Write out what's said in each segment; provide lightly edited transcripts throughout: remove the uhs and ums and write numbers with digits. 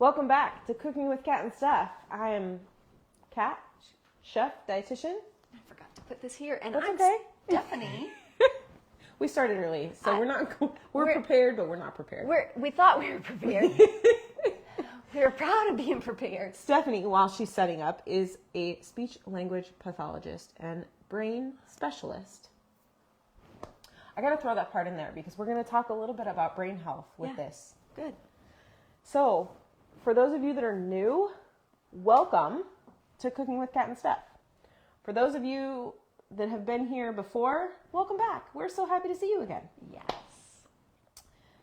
Welcome back to Cooking with Kat and Steph. I am Kat, chef, dietitian. I forgot to put this here, and That's I'm okay. Stephanie. We started early, so we're prepared, but we're not prepared. We thought we were prepared. We were proud of being prepared. Stephanie, while she's setting up, is a speech-language pathologist and brain specialist. I got to throw that part in there because we're going to talk a little bit about brain health with this. Good. So, for those of you that are new, welcome to Cooking with Kat and Steph. For those of you that have been here before, welcome back. We're so happy to see you again. Yes.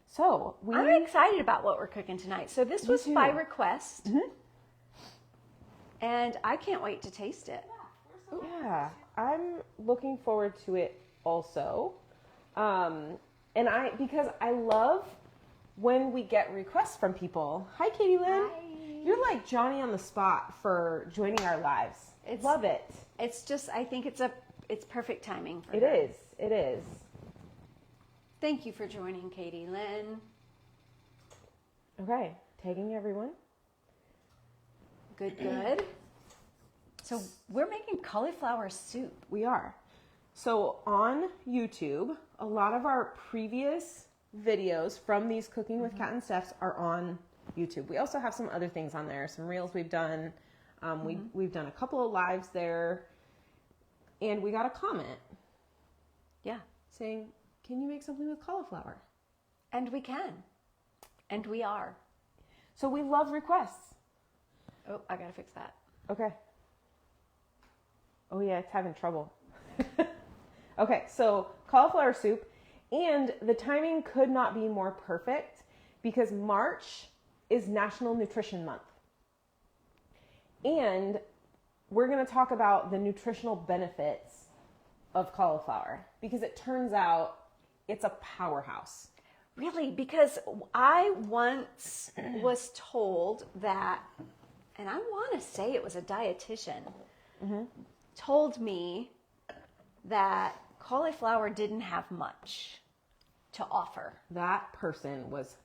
So, I'm excited about what we're cooking tonight. So this was by request, and I can't wait to taste it. Yeah, I'm looking forward to it also. Because I love when we get requests from people. Hi, Katie Lynn. Hi. You're like Johnny on the spot for joining our lives. Love it. It's just, I think it's perfect timing for It her. is. It is. Thank you for joining, Katie Lynn. Okay, tagging everyone. Good, good. So we're making cauliflower soup. We are. So on YouTube, a lot of our previous videos from these Cooking with Kat and Stephs are on YouTube. We also have some other things on there, some reels we've done. We've done a couple of lives there, and we got a comment. Yeah. Saying, can you make something with cauliflower? And we can. And we are. So we love requests. Oh, I gotta fix that. Okay. Oh yeah, it's having trouble. Okay, so cauliflower soup, and the timing could not be more perfect because March is National Nutrition Month. And we're going to talk about the nutritional benefits of cauliflower because it turns out it's a powerhouse. Really? Because I once was told that, and I want to say it was a dietitian, told me that cauliflower didn't have much to offer. That person was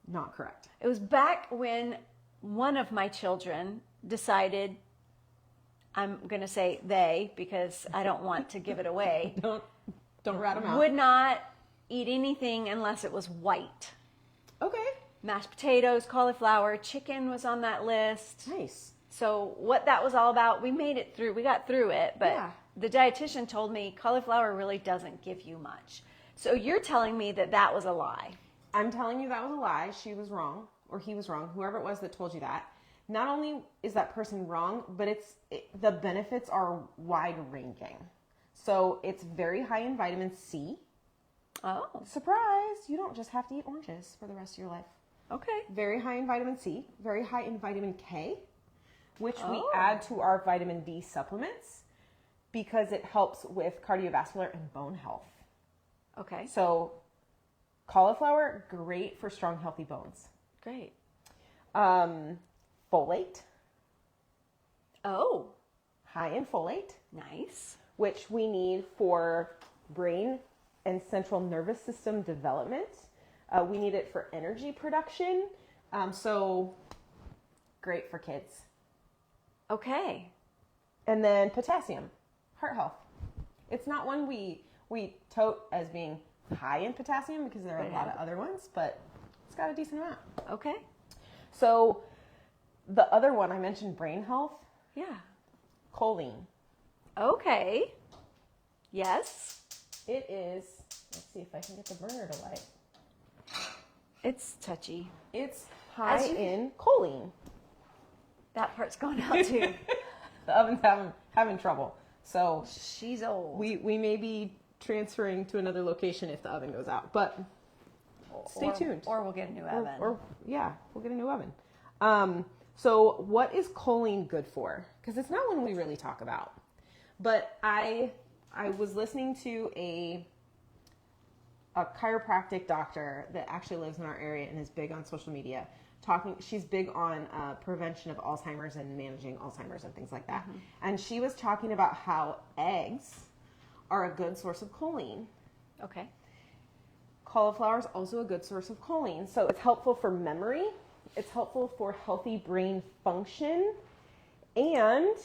not correct. It was back when one of my children decided, I'm going to say they because I don't want to give it away. Don't rat them out. Would not eat anything unless it was white. Okay. Mashed potatoes, cauliflower, chicken was on that list. Nice. So what that was all about, we made it through. We got through it, but the dietitian told me cauliflower really doesn't give you much. So you're telling me that that was a lie. I'm telling you that was a lie. She was wrong, or he was wrong, whoever it was that told you that. Not only is that person wrong, but the benefits are wide-ranging. So it's very high in vitamin C. Oh. Surprise! You don't just have to eat oranges for the rest of your life. Okay. Very high in vitamin C, very high in vitamin K, which we add to our vitamin D supplements because it helps with cardiovascular and bone health. Okay. So cauliflower, great for strong, healthy bones. Great. Folate. Oh. High in folate. Nice. Which we need for brain and central nervous system development. We need it for energy production. So great for kids. Okay. And then potassium, heart health. It's not one we tote as being high in potassium because there are a lot of other ones, but it's got a decent amount. Okay. So the other one I mentioned, brain health. Yeah. Choline. Okay. Yes. It is, let's see if I can get the burner to light. It's touchy. It's high in choline. That part's going out too. The oven's having trouble. So she's old. We may be transferring to another location if the oven goes out, but stay tuned. Or we'll get a new oven. Or we'll get a new oven. So what is choline good for? Because it's not one we really talk about. But I was listening to a chiropractic doctor that actually lives in our area and is big on social media. She's big on prevention of Alzheimer's and managing Alzheimer's and things like that. Mm-hmm. And she was talking about how eggs are a good source of choline. Okay. cauliflower is also a good source of choline. So it's helpful for memory, it's helpful for healthy brain function, and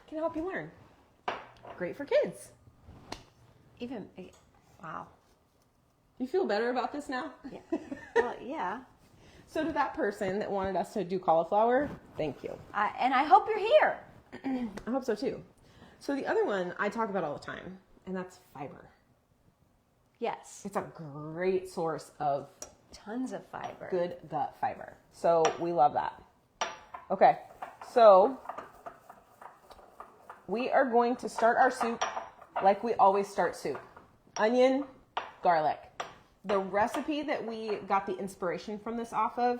can help you learn. Great for kids. Wow. You feel better about this now? Yeah. Well, yeah. So to that person that wanted us to do cauliflower, thank you. And I hope you're here. I hope so too. So the other one I talk about all the time, and that's fiber. Yes. It's a great source of Tons of fiber. good gut fiber. So we love that. Okay, so we are going to start our soup like we always start soup. Onion, garlic. The recipe that we got the inspiration from this off of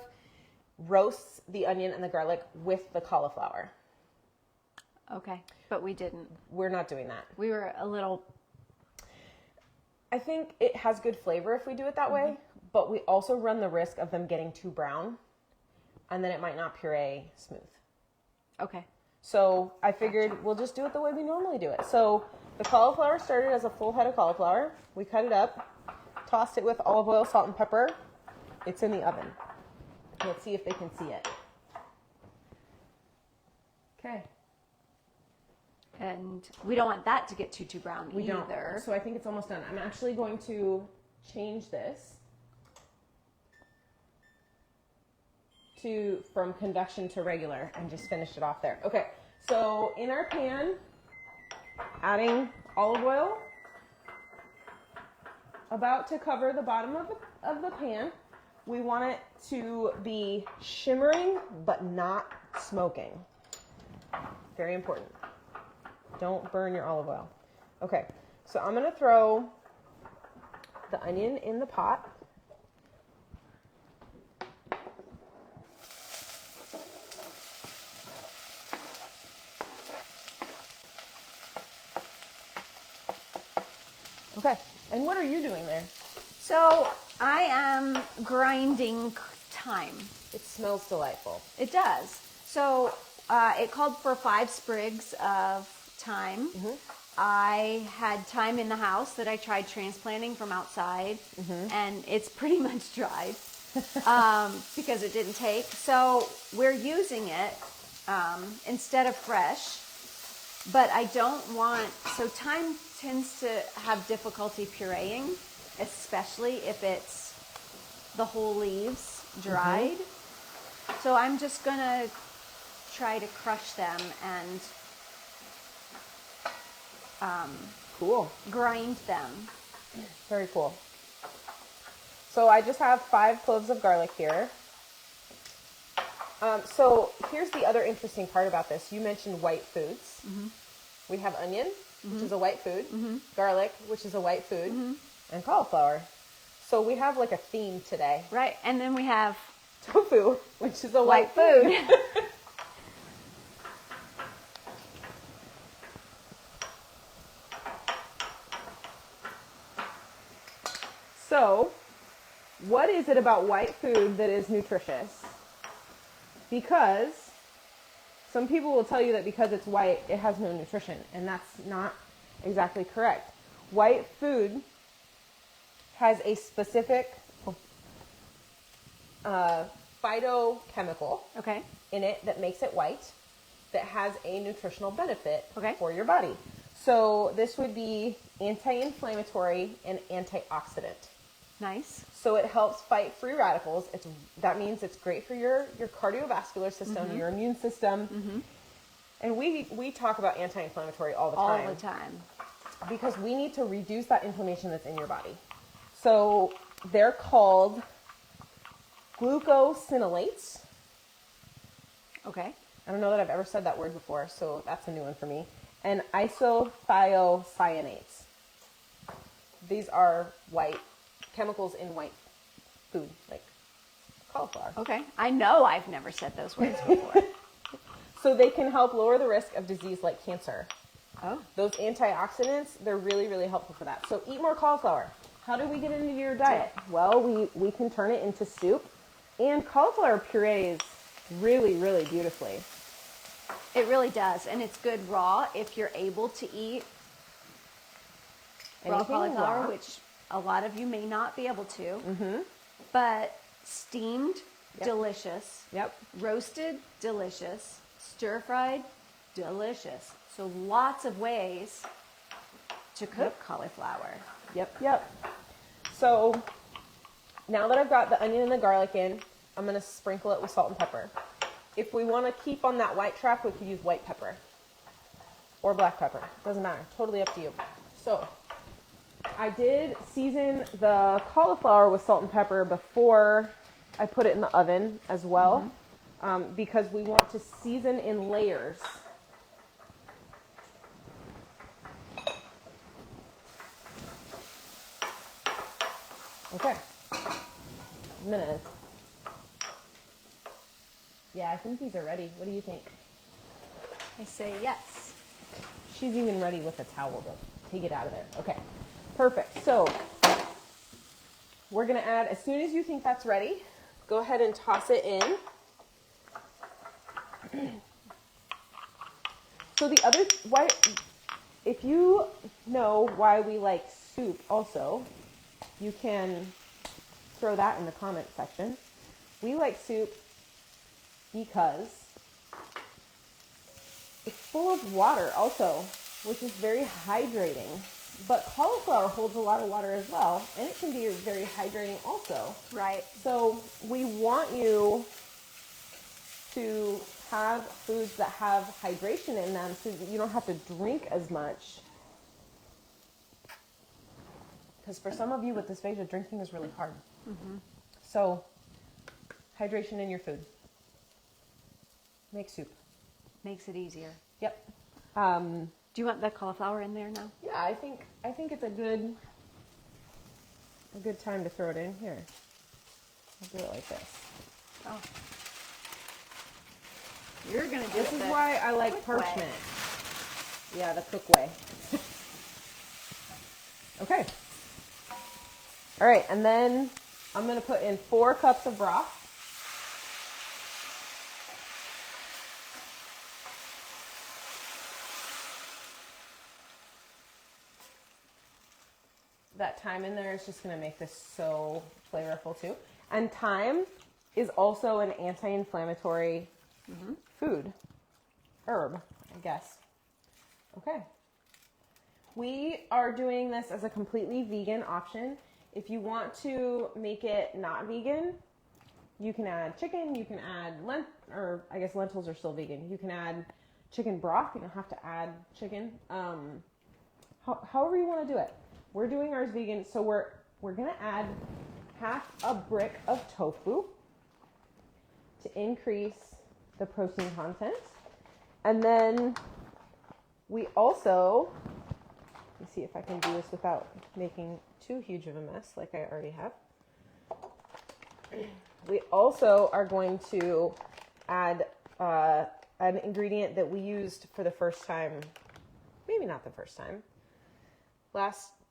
roasts the onion and the garlic with the cauliflower. Okay, but we didn't. We're not doing that. We were a little... I think it has good flavor if we do it that way, but we also run the risk of them getting too brown, and then it might not puree smooth. Okay. So I figured we'll just do it the way we normally do it. So the cauliflower started as a full head of cauliflower. We cut it up, tossed it with olive oil, salt, and pepper. It's in the oven. Let's see if they can see it. Okay. And we don't want that to get too brown We either. don't. So I think it's almost done. I'm actually going to change this from convection to regular and just finish it off there. Okay, so in our pan, adding olive oil, about to cover the bottom of the pan. We want it to be shimmering but not smoking. Very important. Don't burn your olive oil. Okay, so I'm gonna throw the onion in the pot. Okay, and what are you doing there? So I am grinding thyme. It smells delightful. It does. So it called for 5 sprigs of thyme. I had thyme in the house that I tried transplanting from outside, and it's pretty much dried because it didn't take. So we're using it instead of fresh, but I don't want, so thyme tends to have difficulty pureeing, especially if it's the whole leaves dried. So I'm just gonna try to crush them and Cool. grind them. Very cool. So I just have 5 cloves of garlic here. So here's the other interesting part about this. You mentioned white foods. We have onion, which is a white food, garlic, which is a white food, and cauliflower. So we have like a theme today. Right, and then we have Tofu, which is a white food. So, what is it about white food that is nutritious? Because some people will tell you that because it's white, it has no nutrition, and that's not exactly correct. White food has a specific phytochemical Okay. in it that makes it white that has a nutritional benefit Okay. for your body. So this would be anti-inflammatory and antioxidant. Nice. So it helps fight free radicals. That means it's great for your cardiovascular system, your immune system. And we talk about anti-inflammatory all the time. All the time. Because we need to reduce that inflammation that's in your body. So they're called glucosinolates. Okay. I don't know that I've ever said that word before, so that's a new one for me. And isothiocyanates. These are white chemicals in white food, like cauliflower. Okay. I know I've never said those words before. So they can help lower the risk of disease like cancer. Oh. Those antioxidants, they're really, really helpful for that. So eat more cauliflower. How do we get it into your diet? Well, we can turn it into soup, and cauliflower purees really, really beautifully. It really does. And it's good raw if you're able to eat raw Anything cauliflower, raw. which a lot of you may not be able to, but steamed, delicious. Yep. Roasted, delicious. Stir-fried, delicious. So lots of ways to cook cauliflower. Yep. So now that I've got the onion and the garlic in, I'm going to sprinkle it with salt and pepper. If we want to keep on that white track, we could use white pepper or black pepper. Doesn't matter. Totally up to you. So I did season the cauliflower with salt and pepper before I put it in the oven as well, because we want to season in layers. Okay. Minutes. Yeah, I think these are ready. What do you think? I say yes. She's even ready with a towel to take it out of there. Okay, perfect. So we're gonna add, as soon as you think that's ready, go ahead and toss it in. So the other, why, if you know why we like soup also, you can throw that in the comment section. We like soup because it's full of water also, which is very hydrating. But cauliflower holds a lot of water as well, and it can be very hydrating also. Right. So we want you to have foods that have hydration in them so that you don't have to drink as much. Because for some of you with dysphagia, drinking is really hard. So hydration in your food. Make soup. Makes it easier. Yep. Do you want the cauliflower in there now? Yeah, I think it's a good time to throw it in here. I'll do it like this. Oh. You're gonna do This is why I like parchment. Yeah, the cook way. Okay. All right, and then I'm gonna put in 4 cups of broth. That thyme in there is just going to make this so flavorful too. And thyme is also an anti-inflammatory herb, I guess. Okay. We are doing this as a completely vegan option. If you want to make it not vegan, you can add chicken, you can add lentils are still vegan. You can add chicken broth. You don't have to add chicken. However you want to do it. We're doing ours vegan, so we're gonna add half a brick of tofu to increase the protein content. And then we also, let me see if I can do this without making too huge of a mess like I already have. We also are going to add an ingredient that we used for the first time, maybe not the first time,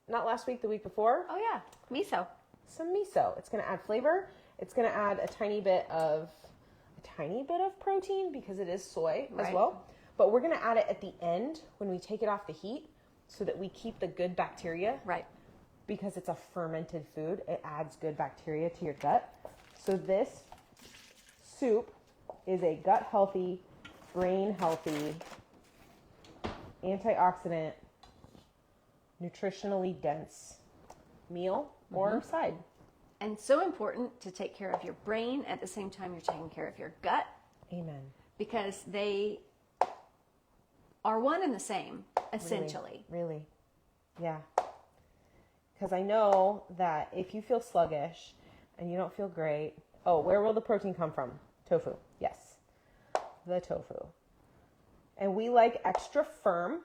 not last week, the week before. Oh yeah, miso. Some miso. It's going to add flavor. It's going to add a tiny bit of protein because it is soy as well. But we're going to add it at the end when we take it off the heat so that we keep the good bacteria. Right. Because it's a fermented food, it adds good bacteria to your gut. So this soup is a gut healthy, brain healthy, antioxidant, nutritionally dense meal or side. And so important to take care of your brain at the same time you're taking care of your gut. Amen. Because they are one and the same, essentially. Really? Yeah. Because I know that if you feel sluggish and you don't feel great, where will the protein come from? Tofu. Yes. The tofu. And we like extra firm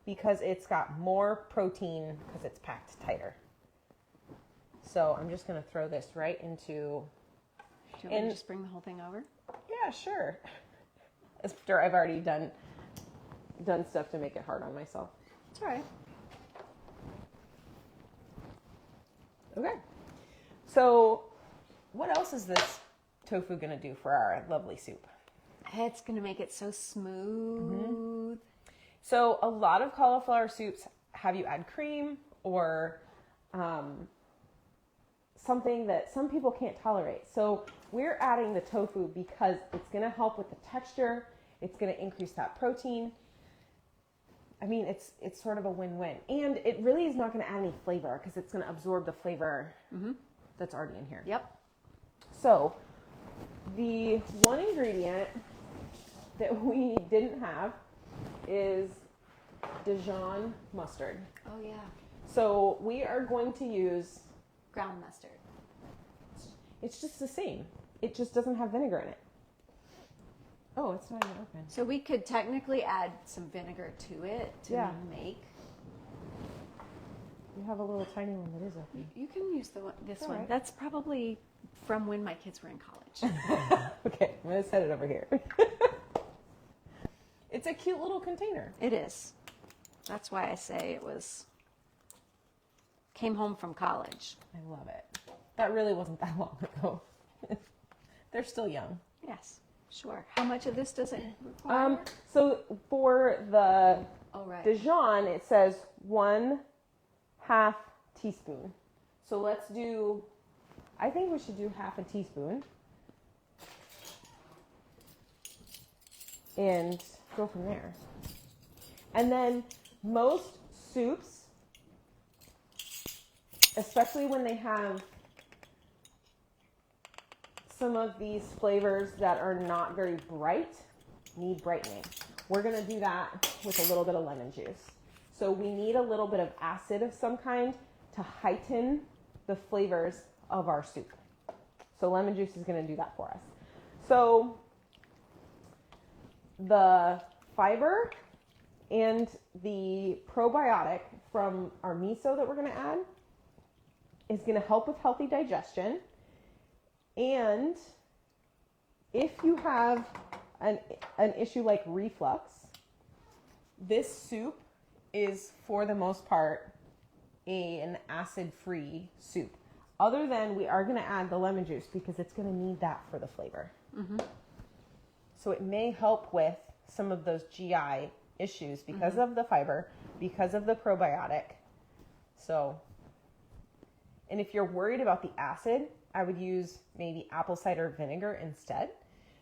because it's got more protein because it's packed tighter. So I'm just going to throw this right into... Do you want me to just bring the whole thing over? Yeah, sure. After I've already done stuff to make it hard on myself. It's all right. Okay. So what else is this tofu going to do for our lovely soup? It's going to make it so smooth. So a lot of cauliflower soups have you add cream or something that some people can't tolerate. So we're adding the tofu because it's going to help with the texture. It's going to increase that protein. I mean, it's sort of a win-win. And it really is not going to add any flavor because it's going to absorb the flavor that's already in here. Yep. So the one ingredient that we didn't have is Dijon mustard. Oh, yeah. So we are going to use... ground mustard. It's just the same. It just doesn't have vinegar in it. Oh, it's not even open. So we could technically add some vinegar to it to make. You have a little tiny one that is open. You can use this one. Right. That's probably from when my kids were in college. Okay, I'm going to set it over here. It's a cute little container. It is. That's why I say came home from college. I love it. That really wasn't that long ago. They're still young. Yes, sure. How much of this does it require? So for the right. Dijon, it says 1/2 teaspoon. So let's do, I think we should do 1/2 teaspoon. And go from there. And then most soups, especially when they have some of these flavors that are not very bright, need brightening. We're going to do that with a little bit of lemon juice. So we need a little bit of acid of some kind to heighten the flavors of our soup. So lemon juice is going to do that for us. So the fiber and the probiotic from our miso that we're going to add is going to help with healthy digestion. And if you have an issue like reflux, this soup is for the most part an acid-free soup. Other than we are going to add the lemon juice because it's going to need that for the flavor. So it may help with some of those GI issues because of the fiber, because of the probiotic. So, and if you're worried about the acid, I would use maybe apple cider vinegar instead,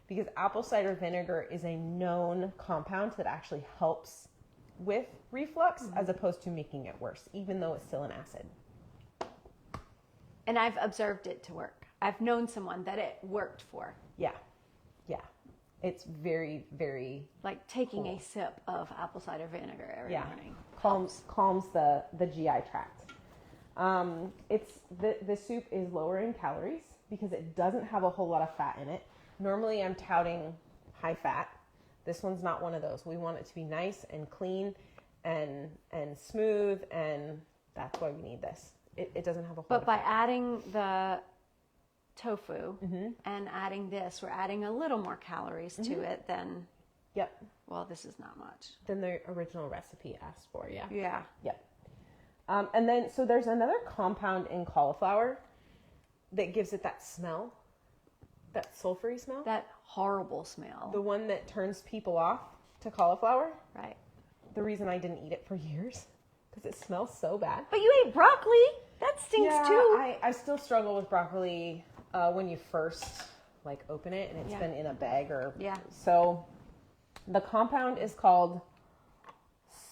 because apple cider vinegar is a known compound that actually helps with reflux as opposed to making it worse, even though it's still an acid. And I've observed it to work. I've known someone that it worked for. Yeah. It's very, very... like taking a sip of apple cider vinegar every morning. Calms the GI tract. The soup is lower in calories because it doesn't have a whole lot of fat in it. Normally I'm touting high fat. This one's not one of those. We want it to be nice and clean and smooth, and that's why we need this. It doesn't have a whole lot of But by fat. adding the tofu and adding this, we're adding a little more calories to it than, well, this is not much. Than the original recipe asked for, yeah. Yeah. And then, so there's another compound in cauliflower that gives it that smell, that sulfury smell. That horrible smell. The one that turns people off to cauliflower. Right. The reason I didn't eat it for years, because it smells so bad. But you ate broccoli. That stinks too. I still struggle with broccoli when you first open it and it's been in a bag or... So the compound is called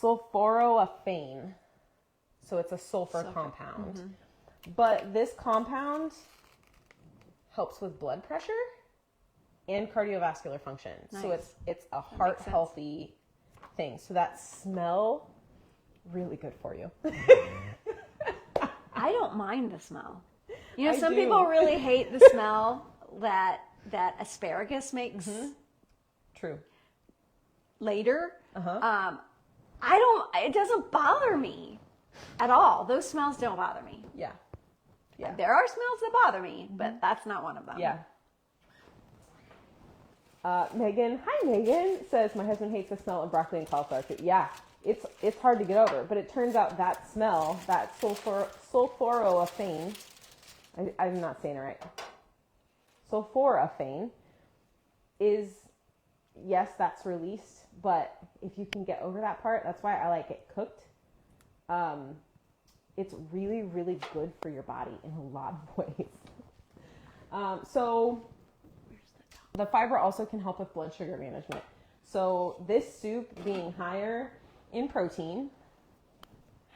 sulforophane. So it's a sulfur compound. But this compound helps with blood pressure and cardiovascular function. Nice. So it's a heart healthy thing. So that smell, really good for you. I don't mind the smell. You know, I some do. people really hate the smell that asparagus makes True. later. It doesn't bother me at all. Those smells don't bother me. Yeah. There are smells that bother me, but that's not one of them. Yeah. Megan, hi Megan, says my husband hates the smell of broccoli and cauliflower soup. Yeah, it's hard to get over, but it turns out that smell, that sulforophane, I'm not saying it right. Sulforophane is, yes, that's released, but if you can get over that part, that's why I like it cooked. it's really, really good for your body in a lot of ways. So the fiber also can help with blood sugar management. So this soup being higher in protein,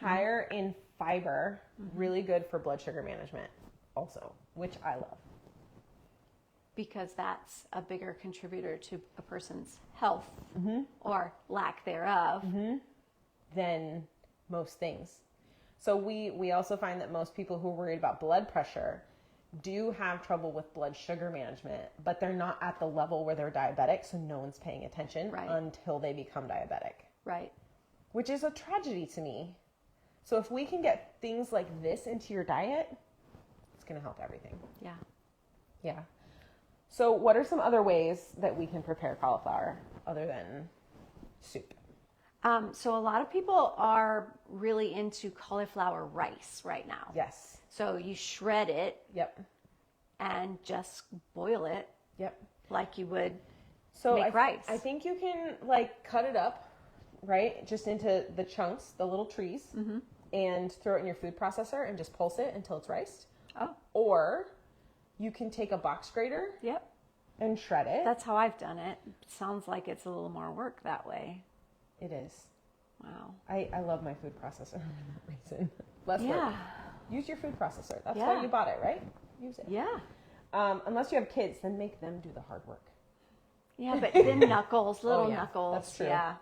higher in fiber, really good for blood sugar management also, which I love. Because that's a bigger contributor to a person's health or lack thereof. Than most things. So we also find that most people who are worried about blood pressure do have trouble with blood sugar management, but they're not at the level where they're diabetic, so no one's paying attention until they become diabetic. Right. Which is a tragedy to me. So if we can get things like this into your diet, it's going to help everything. Yeah. Yeah. So what are some other ways that we can prepare cauliflower other than soup? So a lot of people are really into cauliflower rice right now. Yes. So you shred it. Yep. And just boil it. Yep. Like you would so make rice. I think you can like cut it up, right? Just into the chunks, the little trees, and throw it in your food processor and just pulse it until it's riced. Oh. Or you can take a box grater. Yep. And shred it. That's how I've done it. Sounds like it's a little more work that way. It is. Wow. I love my food processor for that reason. Less work. Use your food processor. That's why you bought it, right? Use it. Yeah. Unless you have kids, then make them do the hard work. Yeah, but thin knuckles, little knuckles. That's true. Yeah.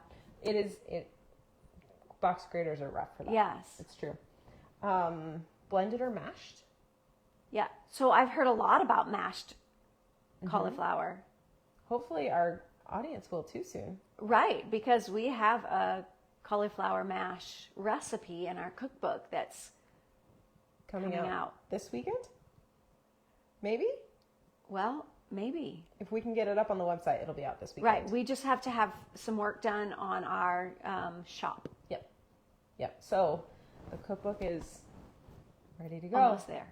Box graters are rough for that. Yes. It's true. Blended or mashed? Yeah. So I've heard a lot about mashed cauliflower. Hopefully our audience will too soon. Right, because we have a cauliflower mash recipe in our cookbook that's coming out this weekend? Maybe? Well, maybe. If we can get it up on the website, it'll be out this weekend. Right, we just have to have some work done on our shop. Yep. So the cookbook is ready to go. Almost there.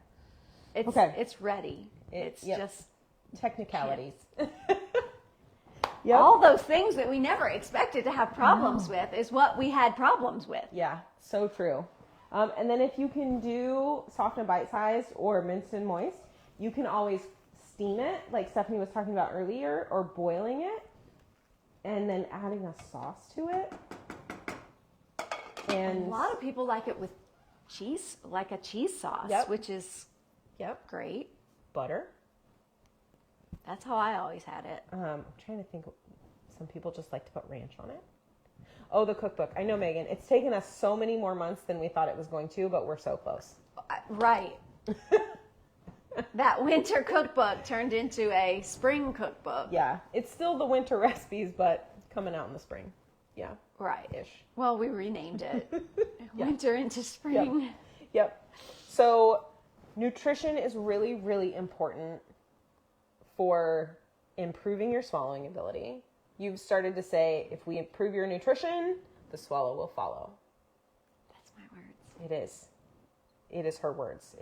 It's ready. It's just technicalities. All those things that we never expected to have problems with is what we had problems with. Yeah, so true. And then if you can do soft and bite-sized or minced and moist, you can always steam it, like Stephanie was talking about earlier, or boiling it, and then adding a sauce to it. And a lot of people like it with cheese, like a cheese sauce, which is great. Butter. That's how I always had it. I'm trying to think. Some people just like to put ranch on it. Oh, the cookbook. I know, Megan. It's taken us so many more months than we thought it was going to, but we're so close. Right. That winter cookbook turned into a spring cookbook. Yeah. It's still the winter recipes, but coming out in the spring. Yeah. Right. Ish. Well, we renamed it. Winter into spring. Yep. So nutrition is really, really important for improving your swallowing ability. You've started to say, if we improve your nutrition, the swallow will follow. That's my words. It is. It is her words.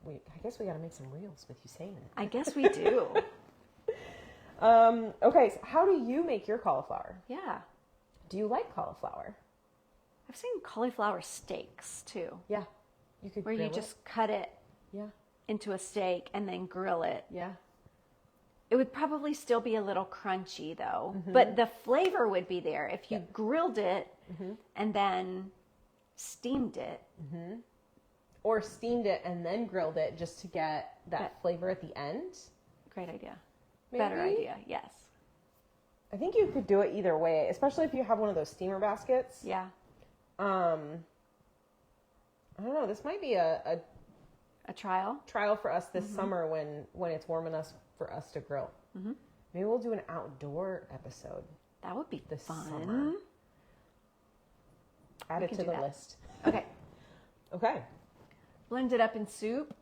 I guess we got to make some reels with you saying it. I guess we do. Okay, so how do you make your cauliflower? Yeah. Do you like cauliflower? I've seen cauliflower steaks too. Yeah. You could where you just cut it into a steak and then grill it. Yeah. It would probably still be a little crunchy though, but the flavor would be there if you grilled it and then steamed it. Or steamed it and then grilled it just to get that flavor at the end. Great idea. Maybe? Better idea, yes. I think you could do it either way, especially if you have one of those steamer baskets. Yeah. I don't know. This might be a trial for us this summer when it's warm enough for us to grill. Maybe we'll do an outdoor episode. That would be this fun. Summer. Add it to the list. Okay. Okay. Blend it up in soup.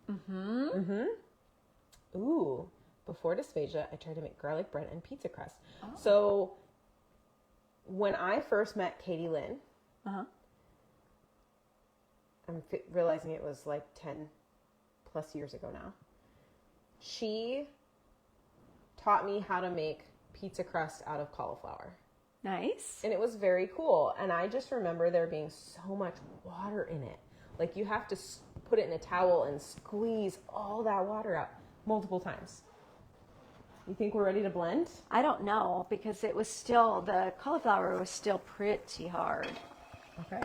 Ooh. Before dysphagia, I tried to make garlic bread and pizza crust. Oh. So when I first met Katie Lynn, I'm realizing it was like 10 plus years ago now. She taught me how to make pizza crust out of cauliflower. Nice. And it was very cool. And I just remember there being so much water in it. Like you have to put it in a towel and squeeze all that water out multiple times. You think we're ready to blend? I don't know because it was still, the cauliflower was still pretty hard. Okay.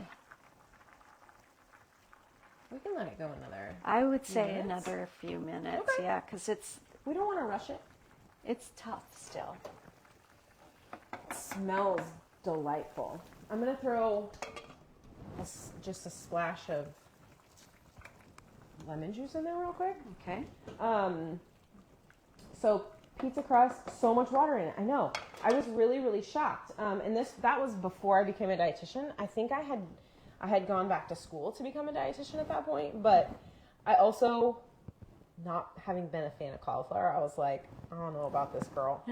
We can let it go another. I would say minutes? another few minutes. Okay. Yeah, because We don't want to rush it. it's tough still. It smells delightful. I'm going to throw just a splash of lemon juice in there real quick. Okay. So pizza crust, so much water in it. I know. I was really, really shocked. And that was before I became a dietitian. I think I had gone back to school to become a dietitian at that point, but I also, not having been a fan of cauliflower, I was like, I don't know about this girl.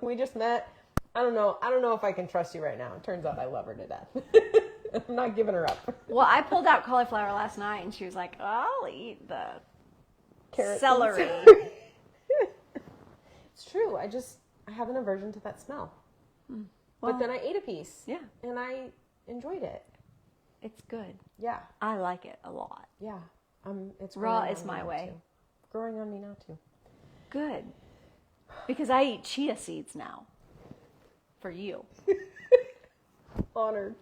We just met. I don't know if I can trust you right now. It turns out I love her to death. I'm not giving her up. Well, I pulled out cauliflower last night and she was like, I'll eat the Carrots and celery. It's true. I have an aversion to that smell. Well, But then I ate a piece. Yeah. And I enjoyed it. It's good. Yeah. I like it a lot. Yeah. It's Raw growing is on my me now, way. too. Growing on me now too. Good. Because I eat chia seeds now. For you. Honored.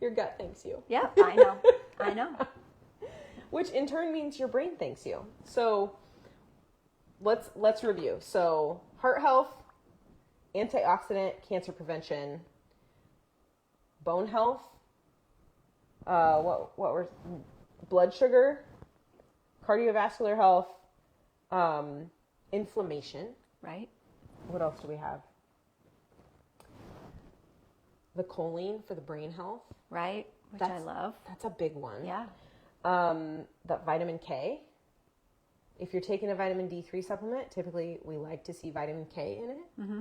Your gut thanks you. Yeah, I know. I know. Which in turn means your brain thanks you. So let's review. So heart health, antioxidant, cancer prevention, bone health, what were blood sugar, cardiovascular health, inflammation. Right? What else do we have? The choline for the brain health. Right? Which I love. That's a big one. Yeah. That vitamin K. If you're taking a vitamin D3 supplement, typically we like to see vitamin K in it. Mm-hmm.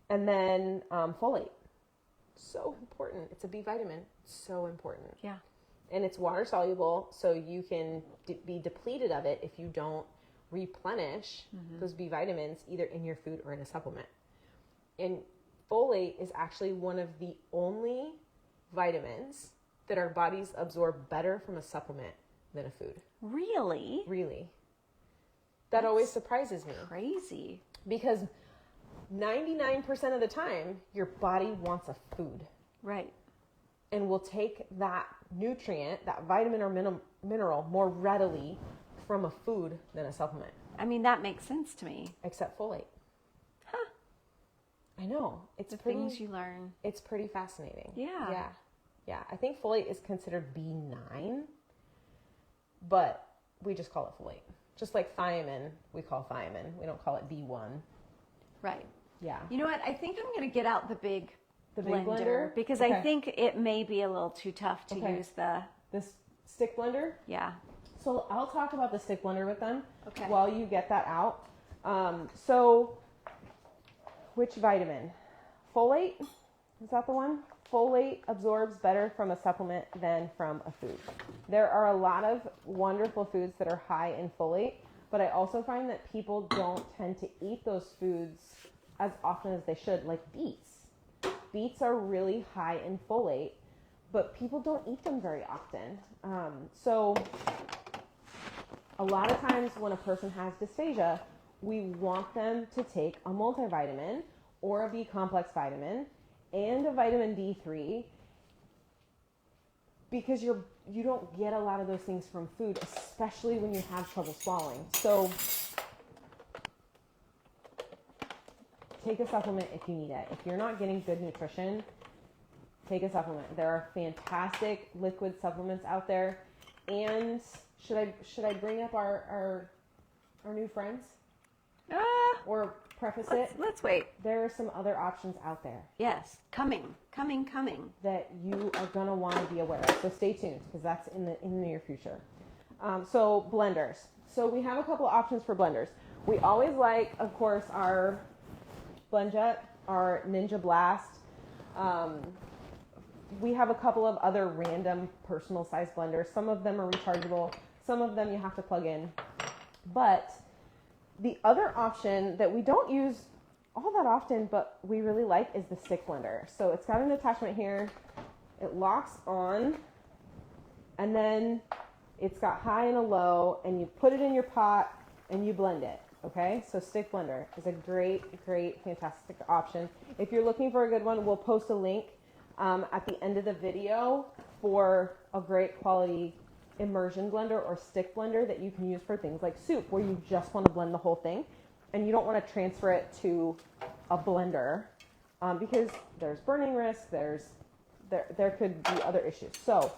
And then folate. So important. It's a B vitamin. So important. Yeah. And it's water soluble, so you can be depleted of it if you don't replenish those B vitamins either in your food or in a supplement. And folate is actually one of the only vitamins that our bodies absorb better from a supplement than a food. Really? Really. That always surprises me. Crazy. Because 99% of the time, your body wants a food. Right. And will take that nutrient, that vitamin or mineral, more readily from a food than a supplement. I mean, that makes sense to me. Except folate. Huh. I know. It's The pretty, things you learn. It's pretty fascinating. Yeah. Yeah. I think folate is considered B9, but we just call it folate. Just like thiamine, we call thiamine. We don't call it B1. Right. Yeah. You know what? I think I'm going to get out the big blender? because Okay. I think it may be a little too tough to use the, This stick blender. yeah. So I'll talk about the stick blender with them Okay. while you get that out. So which vitamin? Folate? Is that the one? Folate absorbs better from a supplement than from a food. There are a lot of wonderful foods that are high in folate, but I also find that people don't tend to eat those foods as often as they should, like beets. Beets are really high in folate, but people don't eat them very often. So a lot of times when a person has dysphagia, we want them to take a multivitamin or a B complex vitamin and a vitamin D3 because you don't get a lot of those things from food, especially when you have trouble swallowing. So take a supplement if you need it. If you're not getting good nutrition, take a supplement. There are fantastic liquid supplements out there. And should I bring up our new friends or preface it? Let's wait. There are some other options out there Yes. Coming. that you are going to want to be aware of. So stay tuned because that's in the near future. So blenders. So we have a couple of options for blenders. We always like, of course, our BlendJet, our Ninja Blast. We have a couple of other random personal size blenders. Some of them are rechargeable. Some of them you have to plug in. But the other option that we don't use all that often, but we really like is the stick blender. So it's got an attachment here. It locks on, and then it's got high and a low, and you put it in your pot and you blend it. Okay, so stick blender is a great, fantastic option. If you're looking for a good one, we'll post a link at the end of the video for a great quality immersion blender or stick blender that you can use for things like soup, where you just want to blend the whole thing and you don't want to transfer it to a blender because there's burning risk, there could be other issues. So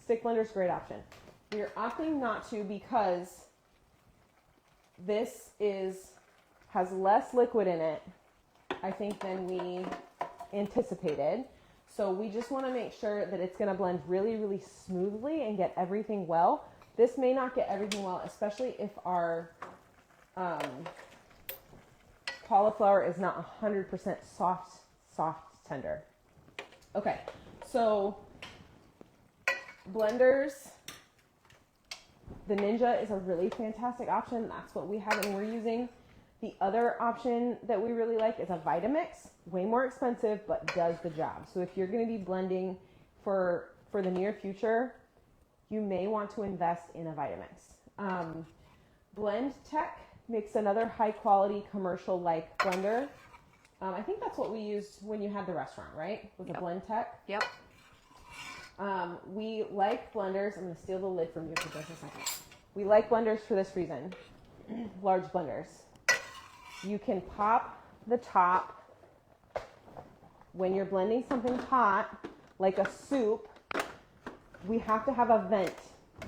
stick blender is a great option. We're opting not to because this has less liquid in it, I think, than we anticipated. So we just want to make sure that it's going to blend really smoothly and get everything well. This may not get everything well, especially if our cauliflower is not 100% soft tender. Okay, so blenders, the Ninja is a really fantastic option. That's what we have and we're using. The other option that we really like is a Vitamix. Way more expensive, but does the job. So if you're going to be blending for the near future, you may want to invest in a Vitamix. Blend Tech makes another high quality commercial like blender. I think that's what we used when you had the restaurant, right? Was a Blend Tech? Yep. We like blenders. I'm going to steal the lid from you for just a second. We like blenders for this reason. Large blenders. You can pop the top when you're blending something hot, like a soup. We have to have a vent.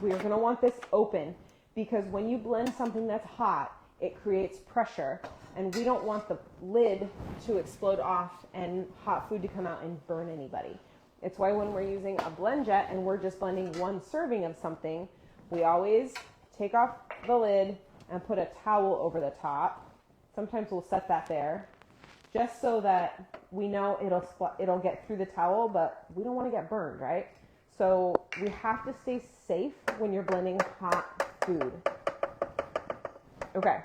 We are going to want this open because when you blend something that's hot, it creates pressure, and we don't want the lid to explode off and hot food to come out and burn anybody. It's why when we're using a blend jet and we're just blending one serving of something, we always take off the lid and put a towel over the top. Sometimes we'll set that there just so that we know it'll get through the towel, but we don't want to get burned, right? So we have to stay safe when you're blending hot food. Okay.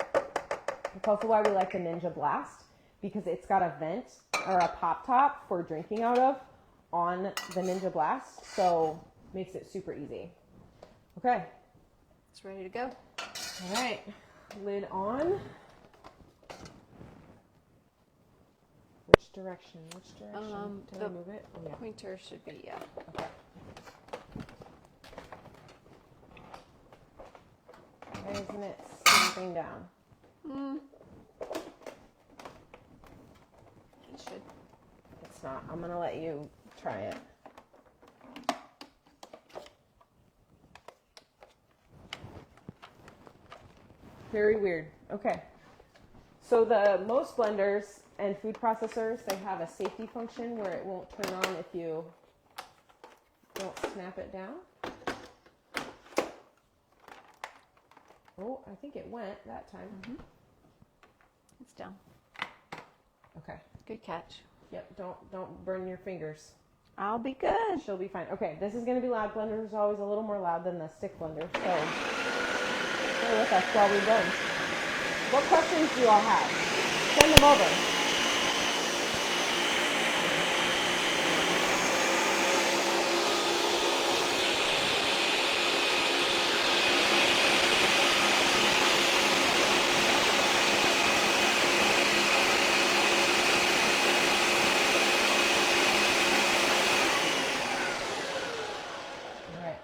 It's also why we like the Ninja Blast, because it's got a vent or a pop top for drinking out of on the Ninja Blast, so makes it super easy. Okay. It's ready to go. All right. Lid on. Which direction? Did I move it? Oh, yeah. Pointer should be, yeah. Okay. Why isn't it stamping down? It should. It's not. I'm going to let you try it. Very weird. Okay. So most blenders and food processors, they have a safety function where it won't turn on if you don't snap it down. Oh, I think it went that time. Mm-hmm. It's down. Okay. Good catch. Yep, don't burn your fingers. I'll be good. She'll be fine. Okay, this is going to be loud. Blenders are always a little more loud than the stick blender, so stay with us while we blend. What questions do you all have? Send them over.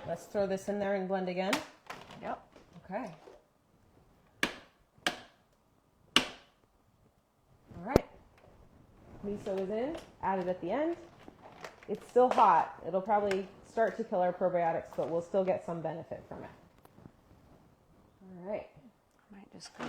Let's throw this in there and blend again. Yep. Okay. All right. Miso is in, added at the end. It's still hot. It'll probably start to kill our probiotics, but we'll still get some benefit from it. All right. I might just go.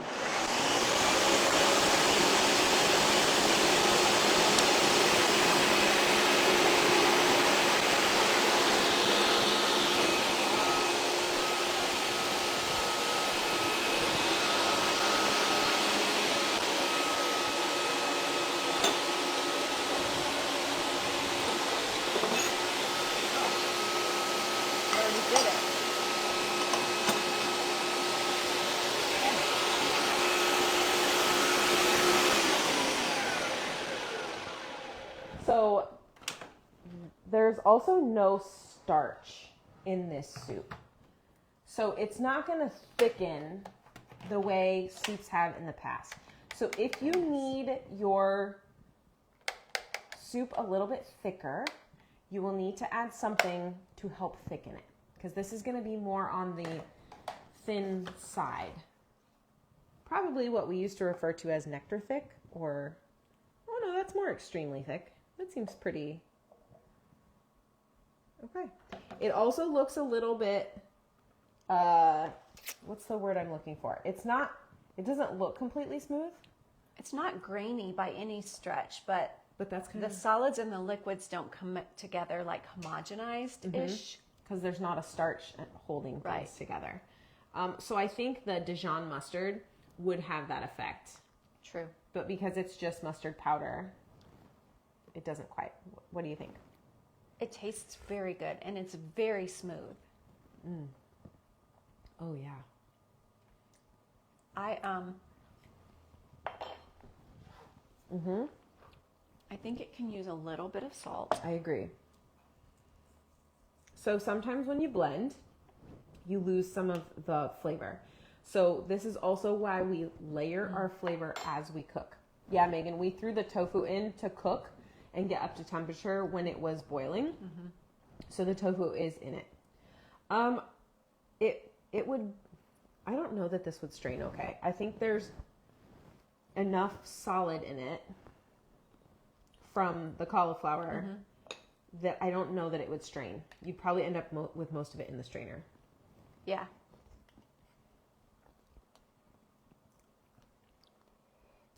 also no starch in this soup. So it's not going to thicken the way soups have in the past. So if you need your soup a little bit thicker, you will need to add something to help thicken it, because this is going to be more on the thin side. Probably what we used to refer to as nectar thick, or, oh no, that's more extremely thick. That seems pretty, okay. It also looks a little bit, what's the word I'm looking for? It doesn't look completely smooth. It's not grainy by any stretch, but that's kind the solids and the liquids don't come together like homogenized-ish. Because there's not a starch holding things together. So I think the Dijon mustard would have that effect. True. But because it's just mustard powder, it doesn't quite. What do you think? It tastes very good, and it's very smooth. Mm. Oh, yeah. I think it can use a little bit of salt. I agree. So sometimes when you blend, you lose some of the flavor. So this is also why we layer our flavor as we cook. Yeah, Megan, we threw the tofu in to cook and get up to temperature when it was boiling. So the tofu is in it. It would, I don't know that this would strain okay. I think there's enough solid in it from the cauliflower that I don't know that it would strain. You'd probably end up with most of it in the strainer. Yeah.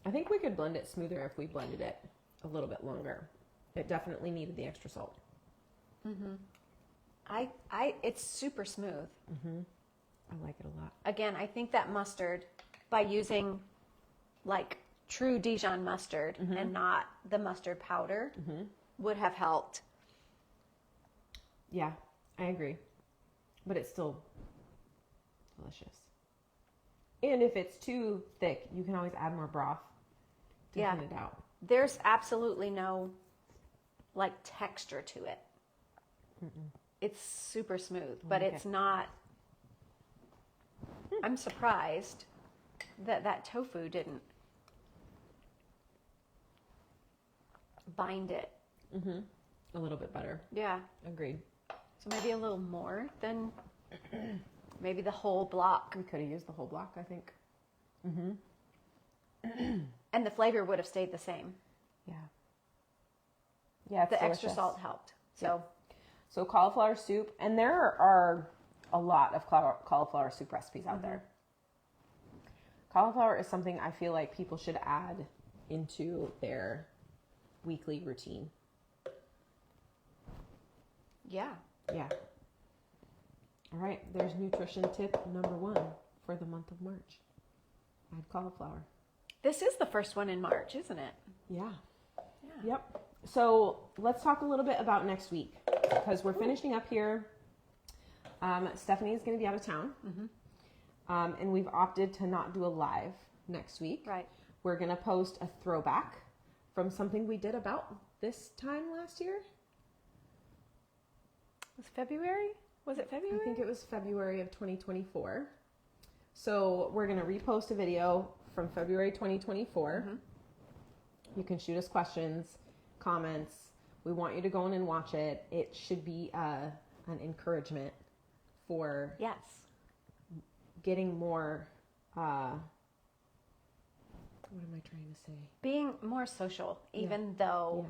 I think we could blend it smoother if we blended it a little bit longer. It definitely needed the extra salt. It's super smooth. I like it a lot. Again, I think that mustard, by using like true Dijon mustard and not the mustard powder, would have helped. Yeah, I agree. But it's still delicious. And if it's too thick, you can always add more broth to thin it out. There's absolutely no like texture to it. It's super smooth, but it's not. I'm surprised that tofu didn't bind it. A little bit better. Yeah. Agreed. So maybe a little more than maybe the whole block. We could have used the whole block, I think. And the flavor would have stayed the same. Yeah. Yeah, it's the delicious. extra salt helped. So, So cauliflower soup, and there are a lot of cauliflower soup recipes out there. Cauliflower is something I feel like people should add into their weekly routine. yeah. Yeah. All right, there's nutrition tip number 1 for the month of March. Add cauliflower. This is the first one in March, isn't it? Yeah. Yeah. Yep. So let's talk a little bit about next week, because we're finishing up here. Stephanie is going to be out of town. And we've opted to not do a live next week. Right. We're going to post a throwback from something we did about this time last year. Was February? Was it February? I think it was February of 2024. So we're going to repost a video from February 2024. You can shoot us questions, comments. We want you to go in and watch it. It should be an encouragement for getting more, what am I trying to say? Being more social, even though.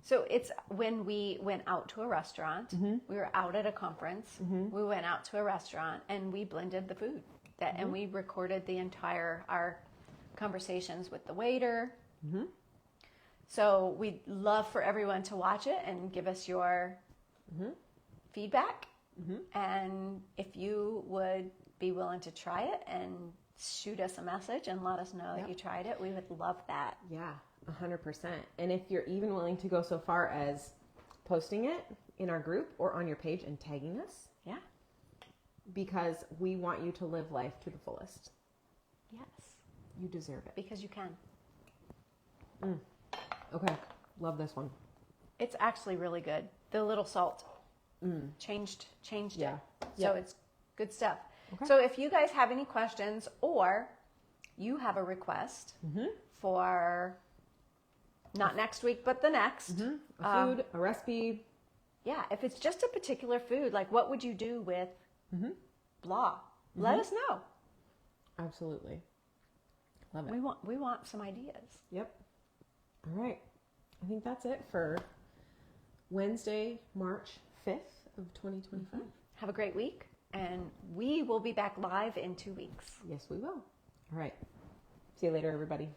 So it's when we went out to a restaurant, we were out at a conference, we went out to a restaurant and we blended the food and we recorded our conversations with the waiter. So we'd love for everyone to watch it and give us your feedback. And if you would be willing to try it and shoot us a message and let us know that you tried it, we would love that. Yeah, 100%. And if you're even willing to go so far as posting it in our group or on your page and tagging us. Yeah. Because we want you to live life to the fullest. Yes. You deserve it. Because you can. Okay. Love this one. It's actually really good. The little salt changed Yeah. it. So Yep. it's good stuff. Okay. So if you guys have any questions or you have a request for not next week, but the next, A food, a recipe. yeah, if it's just a particular food, like what would you do with blah? Let us know. Absolutely. Love it. We want some ideas. Yep. All right. I think that's it for Wednesday, March 5th of 2025. Have a great week, and we will be back live in 2 weeks. Yes, we will. All right. See you later, everybody.